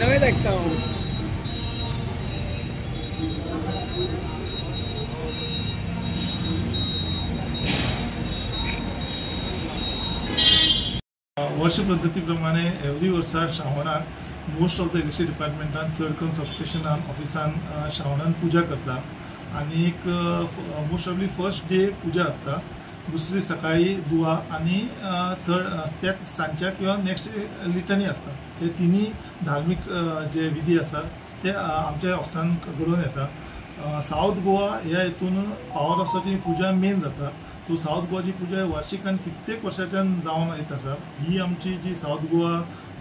नवे धाडटा हांव. वर्ष पद्धती प्रमाणे एवरी वर्सा श्रावणाक मोस्ट ऑफ द इलेक्ट्रिसिटी डिपार्टमेंटान चड करून सबस्टेशनान ऑफिसान श्रावणान पूजा करता. आनी एक मोस्ट ऑफली फर्स्ट डे पूजा आसता, दुसरी सकाळी दुआ आनी त्याच सांजच्या किंवा नेक्स्ट डे लिटनी आसता. हे तिनी धार्मीक जे विधी आसा ते आमच्या ऑफिसान घडोवन येता. साऊथ गोवा ह्या हितून पॉवर हावसाची पूजा मेन जाता. तो साऊथ गोवाची पूजा वार्षिकान कित्येक वर्षाच्यान जावन येत आसा. ही आमची जी South Goa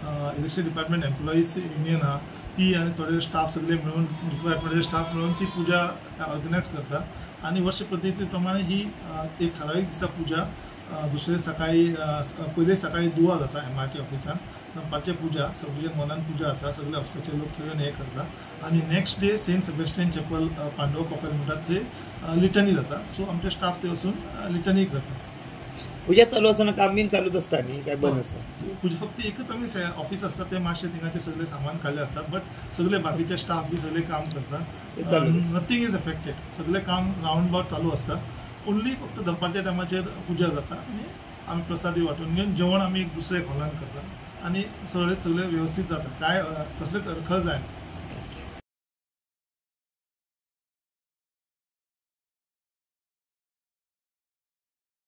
electricity department employees union आहा ती आनी थोडे स्टाफ सगळे मिळून डिपार्टमेंटाचे स्टाफ मिळून ती पूजा ऑर्गनायज करता. आनी वर्ष पद्धती प्रमाणे ही एक ठरावीक दिसा पूजा. दुसरे सकाळी पयले सकाळी दुआ जाता MRT ऑफिसान, दनपारचे पूजा सगळे मनान पूजा जाता, सगळे ऑफिसाचे लोक थंय हे करता. आनी next day Saint Sebastian chapel Pandava कॉपेल म्हणटा थंय लिटनी जाता. सो आमचे स्टाफ थंय वचून लिटनी करता. पूजा चालू असताना काम बीन चालूच असता न्ही काय बंद असता? पूजा फक्त एकच आमी ऑफिस असता ते मातशे थिंगाचे सगळे सामान काडले असता, बट सगळे बाकीचे स्टाफ बी सगळे काम करता. Nothing is affected. सगळे काम रावंड अबाउट चालू असता. ओन्ली फक्त दनपारच्या टायमाचेर पूजा जाता आनी आमी प्रसादी वांटून घेवन जेवण आमी एक दुसरे हॉलान करता आनी सगळे व्यवस्थीत जाता. काय कसलेच अडखळ जायना.